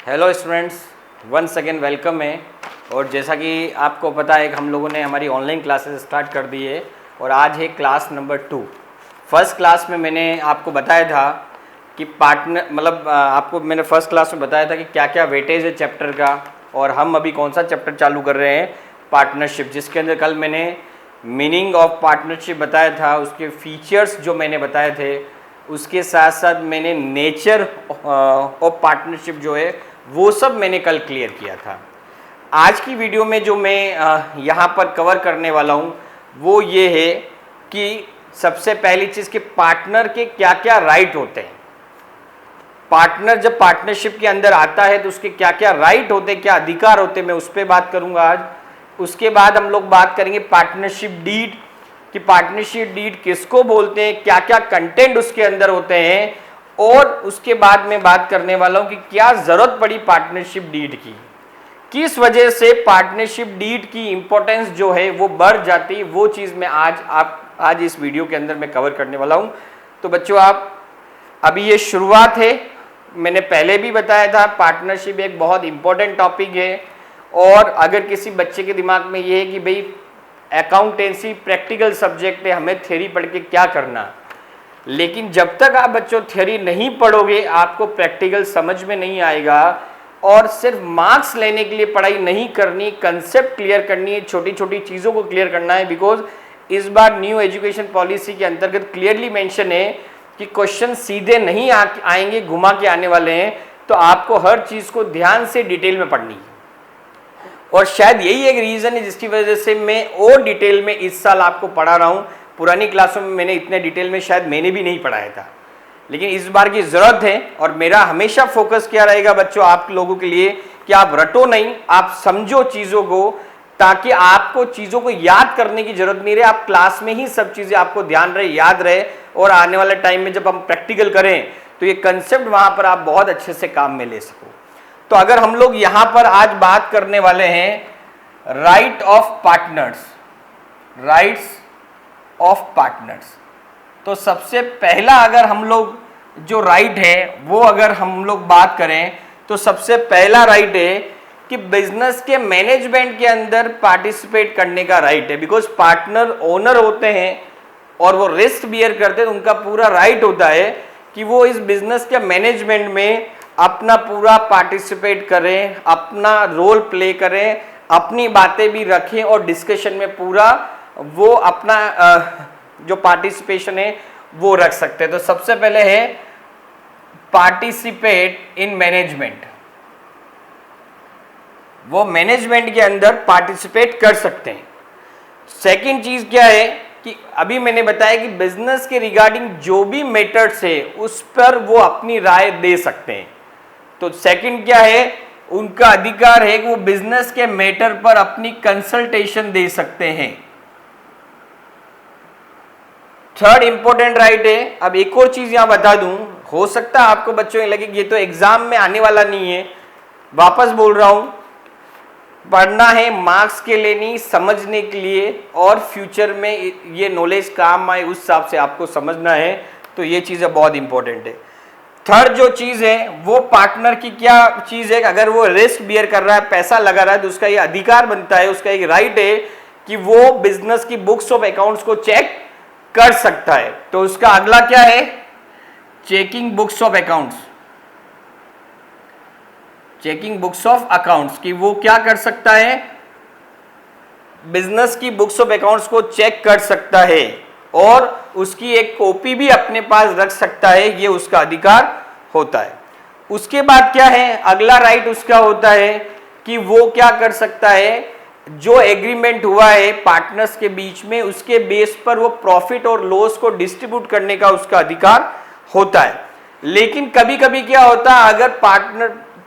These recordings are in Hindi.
Hello students, once again welcome है। और जैसा कि आपको पता है कि हम लोगों ने हमारी ऑनलाइन क्लासेस स्टार्ट कर दी है और आज है क्लास नंबर 2। फर्स्ट क्लास में मैंने आपको बताया था कि आपको मैंने फर्स्ट क्लास में बताया था कि क्या क्या वेटेज है चैप्टर का, और हम अभी कौन सा चैप्टर चालू कर रहे हैं, पार्टनरशिप, जिसके अंदर कल मैंने मीनिंग ऑफ पार्टनरशिप बताया था, उसके फीचर्स जो मैंने बताए थे, उसके साथ साथ मैंने नेचर ऑफ पार्टनरशिप जो है वो सब मैंने कल क्लियर किया था। आज की वीडियो में जो मैं यहाँ पर कवर करने वाला हूँ वो ये है कि सबसे पहली चीज़ कि पार्टनर के क्या क्या राइट होते हैं। पार्टनर जब पार्टनरशिप के अंदर आता है तो उसके क्या क्या राइट होते हैं, क्या अधिकार होते हैं, मैं उस पर बात करूँगा आज। उसके बाद हम लोग बात करेंगे पार्टनरशिप डीड, कि पार्टनरशिप डीड किसको बोलते हैं, क्या क्या कंटेंट उसके अंदर होते हैं, और उसके बाद मैं बात करने वाला हूं कि क्या ज़रूरत पड़ी पार्टनरशिप डीड की, किस वजह से पार्टनरशिप डीड की इंपॉर्टेंस जो है वो बढ़ जाती है। वो चीज़ मैं आज इस वीडियो के अंदर मैं कवर करने वाला हूं। तो बच्चों, आप अभी ये शुरुआत है, मैंने पहले भी बताया था पार्टनरशिप एक बहुत इंपॉर्टेंट टॉपिक है। और अगर किसी बच्चे के दिमाग में ये है कि भाई अकाउंटेंसी प्रैक्टिकल सब्जेक्ट है, हमें थ्योरी पढ़ के क्या करना, लेकिन जब तक आप बच्चों थ्योरी नहीं पढ़ोगे आपको प्रैक्टिकल समझ में नहीं आएगा। और सिर्फ मार्क्स लेने के लिए पढ़ाई नहीं करनी, कंसेप्ट क्लियर करनी है, छोटी छोटी चीज़ों को क्लियर करना है। बिकॉज इस बार न्यू एजुकेशन पॉलिसी के अंतर्गत क्लियरली मेंशन है कि क्वेश्चन सीधे नहीं आएंगे, घुमा के आने वाले हैं। तो आपको हर चीज़ को ध्यान से डिटेल में पढ़नी है। और शायद यही एक रीज़न है जिसकी वजह से मैं और डिटेल में इस साल आपको पढ़ा रहा हूँ। पुरानी क्लासों में मैंने इतने डिटेल में शायद मैंने भी नहीं पढ़ाया था, लेकिन इस बार की ज़रूरत है। और मेरा हमेशा फोकस क्या रहेगा बच्चों आप लोगों के लिए कि आप रटो नहीं, आप समझो चीज़ों को, ताकि आपको चीज़ों को याद करने की जरूरत नहीं रहे। आप क्लास में ही सब चीज़ें आपको ध्यान रहे, याद रहे, और आने वाले टाइम में जब हम प्रैक्टिकल करें तो ये कंसेप्ट वहाँ पर आप बहुत अच्छे से काम में ले सको। तो अगर हम लोग यहाँ पर आज बात करने वाले हैं right of partners, rights of partners, तो सबसे पहला अगर हम लोग जो राइट है वो अगर हम लोग बात करें तो सबसे पहला राइट है कि बिजनेस के मैनेजमेंट के अंदर पार्टिसिपेट करने का राइट है। बिकॉज पार्टनर ओनर होते हैं और वो रिस्क बियर करते हैं, तो उनका पूरा राइट होता है कि वो इस बिजनेस के मैनेजमेंट में अपना पूरा पार्टिसिपेट करें, अपना रोल प्ले करें, अपनी बातें भी रखें और डिस्कशन में पूरा वो अपना जो पार्टिसिपेशन है वो रख सकते हैं। तो सबसे पहले है पार्टिसिपेट इन मैनेजमेंट, वो मैनेजमेंट के अंदर पार्टिसिपेट कर सकते हैं। सेकंड चीज क्या है कि अभी मैंने बताया कि बिजनेस के रिगार्डिंग जो भी मैटर्स है उस पर वो अपनी राय दे सकते हैं। तो सेकंड क्या है, उनका अधिकार है कि वो बिजनेस के मैटर पर अपनी कंसल्टेशन दे सकते हैं। थर्ड इंपॉर्टेंट राइट है, अब एक और चीज यहां बता दूं, हो सकता है आपको बच्चों ये लगे कि ये तो एग्जाम में आने वाला नहीं है, वापस बोल रहा हूं, पढ़ना है मार्क्स के लिए नहीं, समझने के लिए, और फ्यूचर में ये नॉलेज काम आए उस हिसाब से आपको समझना है। तो ये चीजें बहुत इंपॉर्टेंट है। थर्ड जो चीज है वो पार्टनर की क्या चीज है, अगर वो रिस्क बियर कर रहा है, पैसा लगा रहा है, तो उसका ये अधिकार बनता है, उसका एक राइट है कि वो बिजनेस की बुक्स ऑफ अकाउंट्स को चेक कर सकता है। तो उसका अगला क्या है, checking books of accounts, checking books of accounts, कि वो क्या कर सकता है, बिजनेस की बुक्स ऑफ अकाउंट्स को चेक कर सकता है और उसकी एक कॉपी भी अपने पास रख सकता है, ये उसका अधिकार होता है। उसके बाद क्या है, अगला राइट उसका होता है कि वो क्या कर सकता है, जो एग्रीमेंट हुआ है पार्टनर्स के बीच में उसके बेस पर वो प्रॉफिट और लॉस को डिस्ट्रीब्यूट करने का उसका अधिकार होता है। लेकिन कभी कभी क्या होता है, अगर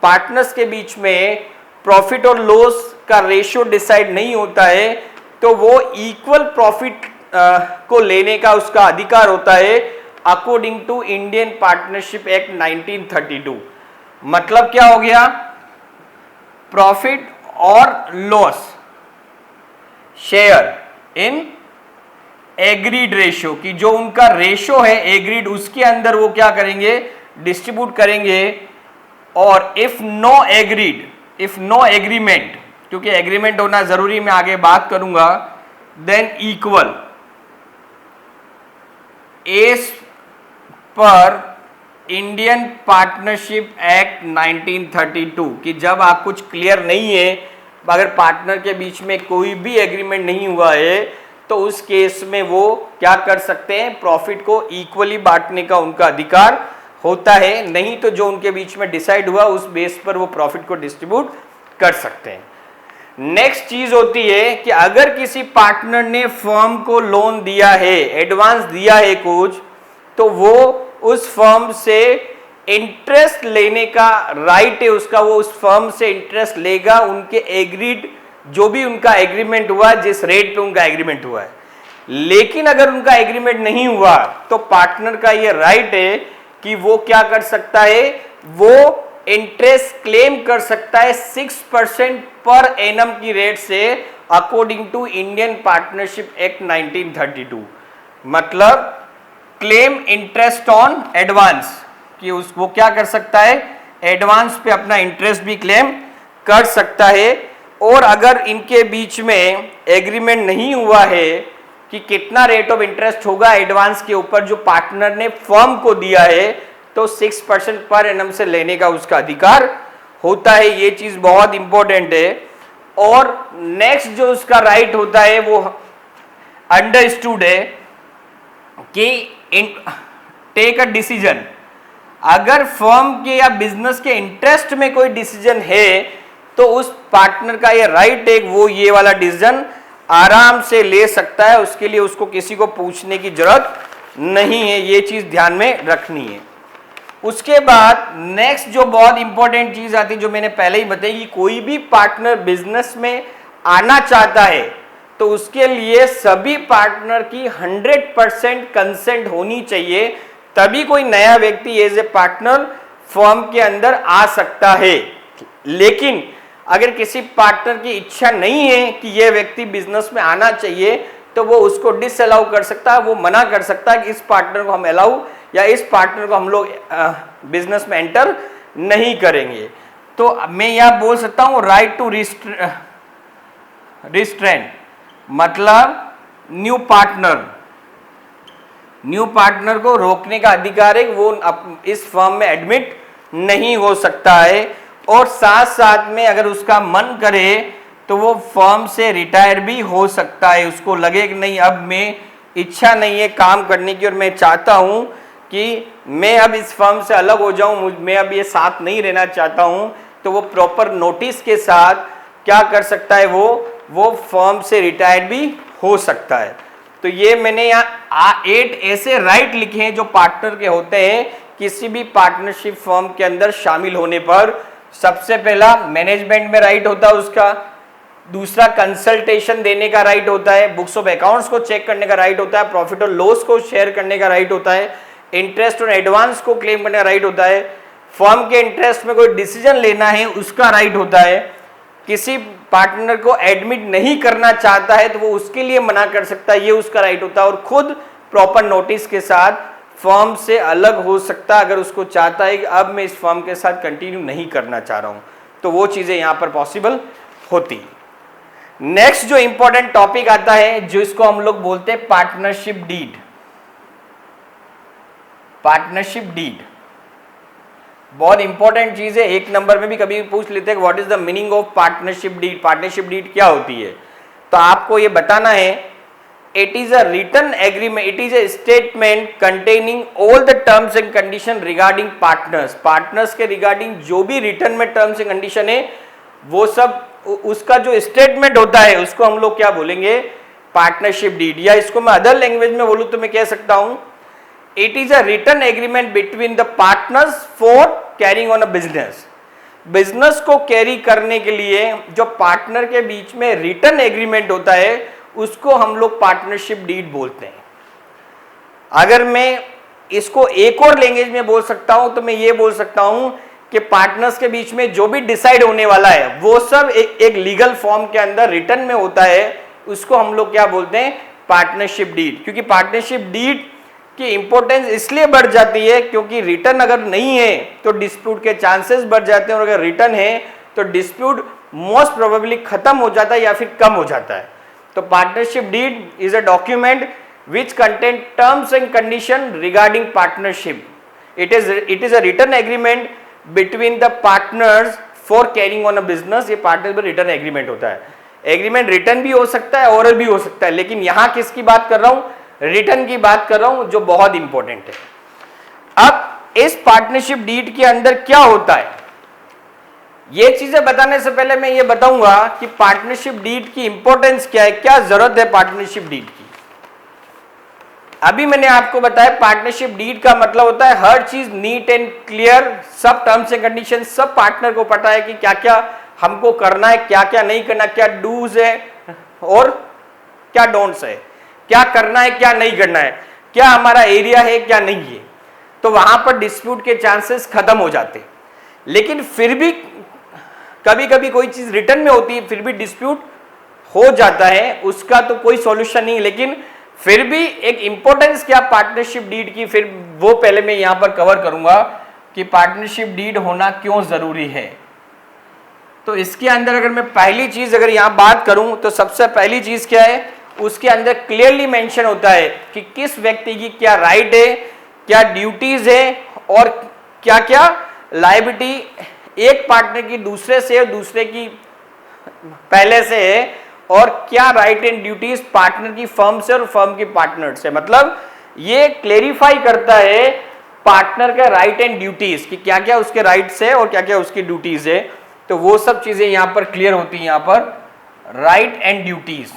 पार्टनर्स के बीच में प्रॉफिट और लॉस का रेशियो डिसाइड नहीं होता है तो वो इक्वल प्रॉफिट को लेने का उसका अधिकार होता है according to Indian partnership act 1932। मतलब क्या हो गया, प्रॉफिट और loss share in agreed ratio, की जो उनका रेशियो है एग्रीड, उसके अंदर वो क्या करेंगे, डिस्ट्रीब्यूट करेंगे और इफ नो एग्रीमेंट, क्योंकि एग्रीमेंट होना जरूरी, मैं आगे बात करूंगा, then equal as per Indian partnership act 1932, कि जब आप कुछ क्लियर नहीं है, अगर पार्टनर के बीच में कोई भी एग्रीमेंट नहीं हुआ है, तो उस केस में वो क्या कर सकते हैं, प्रॉफिट को इक्वली बांटने का उनका अधिकार होता है। नहीं तो जो उनके बीच में डिसाइड हुआ उस बेस पर वो प्रॉफिट को डिस्ट्रीब्यूट कर सकते हैं। नेक्स्ट चीज होती है कि अगर किसी पार्टनर ने फर्म को लोन दिया है, एडवांस दिया है कुछ, तो वो उस फर्म से इंटरेस्ट लेने का राइट है उसका, वो उस फर्म से इंटरेस्ट लेगा, उनके एग्रीड, जो भी उनका एग्रीमेंट हुआ, जिस रेट पे उनका एग्रीमेंट हुआ है। लेकिन अगर उनका एग्रीमेंट नहीं हुआ तो पार्टनर का ये राइट है कि वो क्या कर सकता है, वो इंटरेस्ट क्लेम कर सकता है 6% पर एनम की रेट से, according to Indian partnership act 1932। मतलब क्लेम इंटरेस्ट ऑन एडवांस, कि वो क्या कर सकता है, एडवांस पे अपना इंटरेस्ट भी क्लेम कर सकता है। और अगर इनके बीच में एग्रीमेंट नहीं हुआ है कि कितना रेट ऑफ इंटरेस्ट होगा एडवांस के ऊपर जो पार्टनर ने फर्म को दिया है, तो 6% पर एनम से लेने का उसका अधिकार होता है। ये चीज बहुत इंपॉर्टेंट है। और नेक्स्ट जो उसका राइट होता है वो अंडरस्टूड है कि टेक अ डिसीजन, अगर फर्म के या बिजनेस के इंटरेस्ट में कोई डिसीजन है तो उस पार्टनर का ये राइट है, वो ये वाला डिसीजन आराम से ले सकता है, उसके लिए उसको किसी को पूछने की जरूरत नहीं है। ये चीज ध्यान में रखनी है। उसके बाद नेक्स्ट जो बहुत इंपॉर्टेंट चीज आती है, जो मैंने पहले ही बताई, कि कोई भी पार्टनर बिजनेस में आना चाहता है तो उसके लिए सभी पार्टनर की 100% कंसेंट होनी चाहिए, तभी कोई नया व्यक्ति एज ए पार्टनर फर्म के अंदर आ सकता है। लेकिन अगर किसी पार्टनर की इच्छा नहीं है कि यह व्यक्ति बिजनेस में आना चाहिए, तो वो उसको डिसअलाउ कर सकता है, वो मना कर सकता है कि इस पार्टनर को हम अलाउ या इस पार्टनर को हम लोग बिजनेस में एंटर नहीं करेंगे। तो मैं यह बोल सकता हूं राइट टू रिस्ट्रेन, मतलब न्यू पार्टनर को रोकने का अधिकार है, वो इस फर्म में एडमिट नहीं हो सकता है। और साथ साथ में अगर उसका मन करे तो वो फर्म से रिटायर भी हो सकता है। उसको लगे कि नहीं, अब मैं इच्छा नहीं है काम करने की और मैं चाहता हूं कि मैं अब इस फर्म से अलग हो जाऊं, मैं अब ये साथ नहीं रहना चाहता हूं, तो वो प्रॉपर नोटिस के साथ क्या कर सकता है, वो फर्म से रिटायर भी हो सकता है। तो ये मैंने यहाँ 8 ऐसे राइट लिखे हैं जो पार्टनर के होते हैं किसी भी पार्टनरशिप फर्म के अंदर शामिल होने पर। सबसे पहला मैनेजमेंट में राइट होता है उसका, दूसरा कंसल्टेशन देने का राइट होता है, बुक्स ऑफ अकाउंट्स को चेक करने का राइट होता है, प्रॉफिट और लॉस को शेयर करने का राइट होता है, इंटरेस्ट और एडवांस को क्लेम करने का राइट होता है, फर्म के इंटरेस्ट में कोई डिसीजन लेना है उसका राइट होता है, किसी पार्टनर को एडमिट नहीं करना चाहता है तो वो उसके लिए मना कर सकता है, ये उसका राइट होता है, और खुद प्रॉपर नोटिस के साथ फर्म से अलग हो सकता है अगर उसको चाहता है कि अब मैं इस फर्म के साथ कंटिन्यू नहीं करना चाह रहा हूं, तो वो चीजें यहां पर पॉसिबल होती। नेक्स्ट जो इंपॉर्टेंट टॉपिक आता है जो इसको हम लोग बोलते हैं पार्टनरशिप डीड। पार्टनरशिप डीड बहुत इंपॉर्टेंट चीज है, 1 नंबर में भी कभी पूछ लेते हैं what is the meaning of partnership deed, partnership deed क्या होती है। तो आपको ये बताना है, it is a written agreement, it is a statement containing all the terms and condition regarding partners. Partners के रिगार्डिंग जो भी रिटर्न में टर्म्स एंड कंडीशन है वो सब उसका जो स्टेटमेंट होता है उसको हम लोग क्या बोलेंगे, पार्टनरशिप डीड। या इसको मैं अदर लैंग्वेज में बोलूं तो मैं कह सकता हूं it is a written agreement between the partners for carrying on a business. Business को कैरी करने के लिए जो पार्टनर के बीच में रिटन एग्रीमेंट होता है उसको हम लोग पार्टनरशिप डीड बोलते हैं। अगर मैं इसको एक और लैंग्वेज में बोल सकता हूं तो मैं ये बोल सकता हूं कि पार्टनर्स के बीच में जो भी डिसाइड होने वाला है वो सब एक लीगल फॉर्म के अंदर रिटन में होता है, उसको हम लोग क्या बोलते हैं, पार्टनरशिप डीड। क्योंकि पार्टनरशिप डीड की इंपॉर्टेंस इसलिए बढ़ जाती है क्योंकि रिटर्न अगर नहीं है तो डिस्प्यूट के चांसेस बढ़ जाते हैं, और अगर रिटर्न है तो डिस्प्यूट मोस्ट प्रोबेबली खत्म हो जाता है या फिर कम हो जाता है। तो partnership deed is a document which contain terms and condition regarding partnership. It is a written agreement between the partners for carrying on a business. ये पार्टनर पर रिटर्न एग्रीमेंट होता है। एग्रीमेंट रिटर्न भी हो सकता है, ओरल भी हो सकता है, लेकिन यहां किसकी बात कर रहा हूं? रिटर्न की बात कर रहा हूं, जो बहुत इंपॉर्टेंट है। अब इस पार्टनरशिप डीड के अंदर क्या होता है, ये चीजें बताने से पहले मैं ये बताऊंगा कि पार्टनरशिप डीड की इंपॉर्टेंस क्या है, क्या जरूरत है पार्टनरशिप डीड की। अभी मैंने आपको बताया पार्टनरशिप डीड का मतलब होता है हर चीज नीट एंड क्लियर, सब terms and condition sub partner को पता है कि क्या क्या हमको करना है, क्या क्या नहीं करना, क्या डूज है और क्या डोंट्स है, क्या करना है क्या नहीं करना है, क्या हमारा एरिया है क्या नहीं है। तो वहां पर डिस्प्यूट के चांसेस खत्म हो जाते। लेकिन फिर भी कभी कभी कोई चीज रिटर्न में होती है, फिर भी डिस्प्यूट हो जाता है, उसका तो कोई सॉल्यूशन नहीं, लेकिन फिर भी एक इंपॉर्टेंस क्या पार्टनरशिप डीड की, फिर वो पहले मैं यहां पर कवर करूंगा कि पार्टनरशिप डीड होना क्यों जरूरी है। तो इसके अंदर अगर मैं पहली चीज अगर यहां बात करूं तो सबसे पहली चीज क्या है, उसके अंदर क्लियरली मेंशन होता है कि किस व्यक्ति की क्या राइट है, क्या ड्यूटीज है और क्या क्या लायबिलिटी एक पार्टनर की दूसरे से और दूसरे की पहले से है, और क्या राइट एंड ड्यूटीज पार्टनर की फर्म से और फर्म की पार्टनर से। मतलब ये क्लेरिफाई करता है पार्टनर का राइट एंड ड्यूटीज कि क्या क्या उसके राइट्स है और क्या क्या उसकी ड्यूटीज है। तो वो सब चीजें यहां पर क्लियर होती हैं, यहां पर राइट एंड ड्यूटीज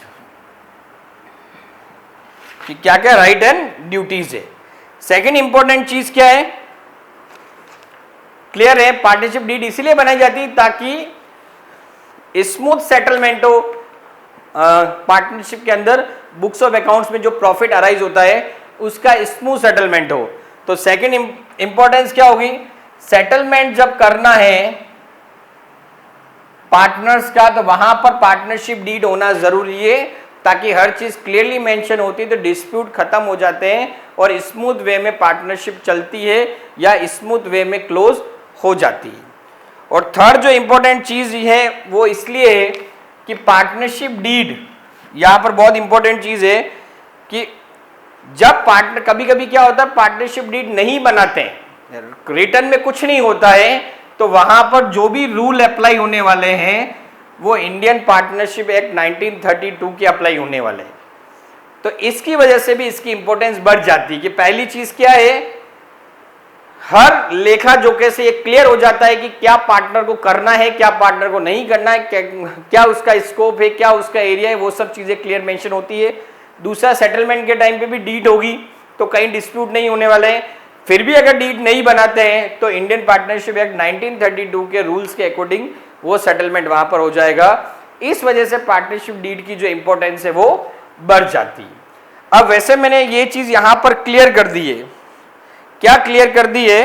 कि क्या क्या राइट एंड ड्यूटीज है। सेकेंड इंपॉर्टेंट चीज क्या है, क्लियर है, पार्टनरशिप डीड इसीलिए बनाई जाती है ताकि स्मूथ सेटलमेंट हो। पार्टनरशिप के अंदर बुक्स ऑफ अकाउंट्स में जो प्रॉफिट अराइज होता है उसका स्मूथ सेटलमेंट हो। तो सेकंड इंपॉर्टेंस क्या होगी, सेटलमेंट जब करना है पार्टनर्स का तो वहां पर पार्टनरशिप डीड होना जरूरी है ताकि हर चीज क्लियरली मेंशन होती है, तो डिस्प्यूट खत्म हो जाते हैं और स्मूथ वे में पार्टनरशिप चलती है या स्मूथ वे में क्लोज हो जाती है। और थर्ड जो इंपॉर्टेंट चीज है वो इसलिए है कि पार्टनरशिप डीड यहां पर बहुत इंपॉर्टेंट चीज है कि जब पार्टनर कभी कभी क्या होता है पार्टनरशिप डीड नहीं बनाते हैं, रिटर्न में कुछ नहीं होता है, तो वहां पर जो भी रूल अप्लाई होने वाले हैं वो इंडियन पार्टनरशिप एक्ट 1932 के अप्लाई होने वाले हैं। तो इसकी वजह से भी इसकी इंपॉर्टेंस बढ़ जाती है कि पहली चीज क्या है, हर लेखा जोखे से ये क्लियर हो जाता है कि क्या पार्टनर को करना है, क्या पार्टनर को नहीं करना है, क्या उसका स्कोप है, क्या उसका एरिया है, वो सब चीजें क्लियर मेंशन होती है। दूसरा, सेटलमेंट के टाइम पे भी डीड होगी तो कहीं डिस्प्यूट नहीं होने वाले हैं। फिर भी अगर डीड नहीं बनाते हैं तो इंडियन पार्टनरशिप एक्ट 1932 के रूल्स के अकॉर्डिंग वो सेटलमेंट वहां पर हो जाएगा। इस वजह से पार्टनरशिप डीड की जो इंपॉर्टेंस है वो बढ़ जाती है। अब वैसे मैंने ये चीज यहां पर क्लियर कर दी है, क्या क्लियर कर दी है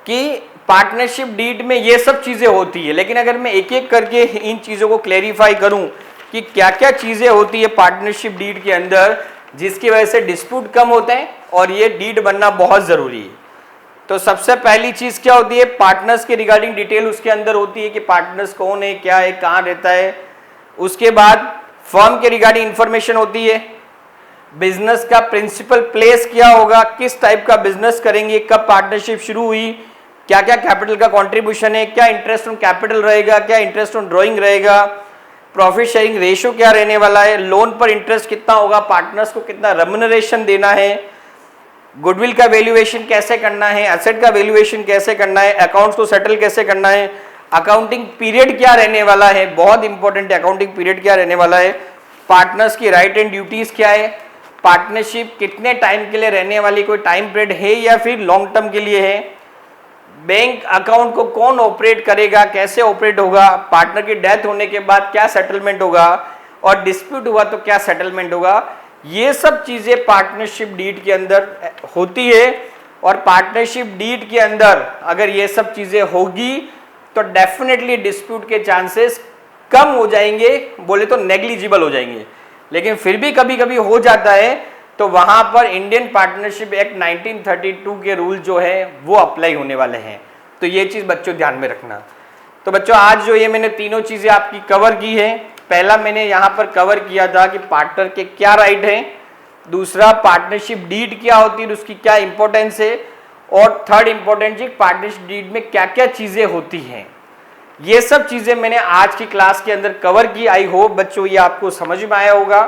कि पार्टनरशिप डीड में ये सब चीजें होती है, लेकिन अगर मैं एक एक करके इन चीजों को क्लेरिफाई करूं कि क्या क्या चीजें होती है पार्टनरशिप डीड के अंदर जिसकी वजह से डिस्प्यूट कम होते हैं और ये डीड बनना बहुत जरूरी है। तो सबसे पहली चीज क्या होती है, पार्टनर्स के रिगार्डिंग डिटेल उसके अंदर होती है कि पार्टनर्स कौन है, क्या है, कहाँ रहता है। उसके बाद फर्म के रिगार्डिंग इंफॉर्मेशन होती है, बिजनेस का प्रिंसिपल प्लेस क्या होगा, किस टाइप का बिजनेस करेंगे, कब पार्टनरशिप शुरू हुई, क्या क्या कैपिटल का कंट्रीब्यूशन है, क्या इंटरेस्ट ऑन कैपिटल रहेगा, क्या इंटरेस्ट ऑन ड्रॉइंग रहेगा, प्रॉफिट शेयरिंग रेशियो क्या रहने वाला है, लोन पर इंटरेस्ट कितना होगा, पार्टनर्स को कितना रेम्युनरेशन देना है, गुडविल का वैल्यूएशन कैसे करना है, एसेट का वैल्यूएशन कैसे करना है, अकाउंट्स को सेटल कैसे करना है, अकाउंटिंग पीरियड क्या रहने वाला है, बहुत इंपॉर्टेंट है अकाउंटिंग पीरियड क्या रहने वाला है, पार्टनर्स की राइट एंड ड्यूटीज क्या है, पार्टनरशिप कितने टाइम के लिए रहने वाली, कोई टाइम पीरियड है या फिर लॉन्ग टर्म के लिए है, बैंक अकाउंट को कौन ऑपरेट करेगा, कैसे ऑपरेट होगा, पार्टनर की डेथ होने के बाद क्या सेटलमेंट होगा और डिस्प्यूट हुआ तो क्या सेटलमेंट होगा। ये सब चीजें पार्टनरशिप डीड के अंदर होती है और पार्टनरशिप डीड के अंदर अगर ये सब चीजें होगी तो डेफिनेटली डिस्प्यूट के चांसेस कम हो जाएंगे, बोले तो नेग्लिजिबल हो जाएंगे। लेकिन फिर भी कभी कभी हो जाता है तो वहाँ पर इंडियन पार्टनरशिप एक्ट 1932 के रूल जो है वो अप्लाई होने वाले हैं। तो ये चीज़ बच्चों ध्यान में रखना। तो बच्चों आज जो ये मैंने तीनों चीज़ें आपकी कवर की है, पहला मैंने यहाँ पर कवर किया था कि पार्टनर के क्या राइट हैं, दूसरा पार्टनरशिप डीड क्या होती है, उसकी क्या इंपॉर्टेंस है, और थर्ड इंपॉर्टेंट चीज पार्टनरशिप डीड में क्या क्या चीज़ें होती हैं। ये सब चीज़ें मैंने आज की क्लास के अंदर कवर की। आई होप बच्चों ये आपको समझ में आया होगा।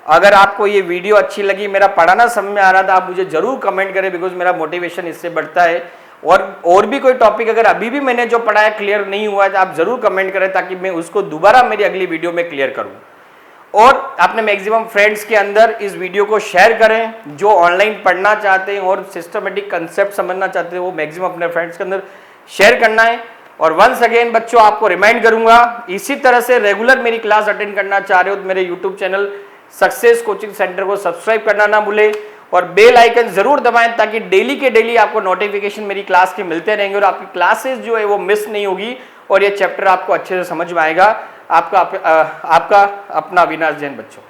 अगर आपको ये वीडियो अच्छी लगी, मेरा पढ़ाना समझ में आ रहा था, आप मुझे जरूर कमेंट करें, बिकॉज मेरा मोटिवेशन इससे बढ़ता है। और भी कोई टॉपिक अगर अभी भी मैंने जो पढ़ाया क्लियर नहीं हुआ है तो आप जरूर कमेंट करें, ताकि मैं उसको दोबारा मेरी अगली वीडियो में क्लियर करूं। और अपने मैक्सिमम फ्रेंड्स के अंदर इस वीडियो को शेयर करें, जो ऑनलाइन पढ़ना चाहते हैं और सिस्टमेटिक कंसेप्ट समझना चाहते हैं, वो मैक्सिमम अपने फ्रेंड्स के अंदर शेयर करना है। और वंस अगेन बच्चों आपको रिमाइंड करूंगा, इसी तरह से रेगुलर मेरी क्लास अटेंड करना चाह रहे हो तो मेरे YouTube channel success coaching centre को सब्सक्राइब करना ना भूले और बेल आइकन जरूर दबाएं, ताकि डेली के डेली आपको नोटिफिकेशन मेरी क्लास के मिलते रहेंगे और आपकी क्लासेस जो है वो मिस नहीं होगी और ये चैप्टर आपको अच्छे से समझ में आएगा। आपका अपना अविनाश जैन बच्चों।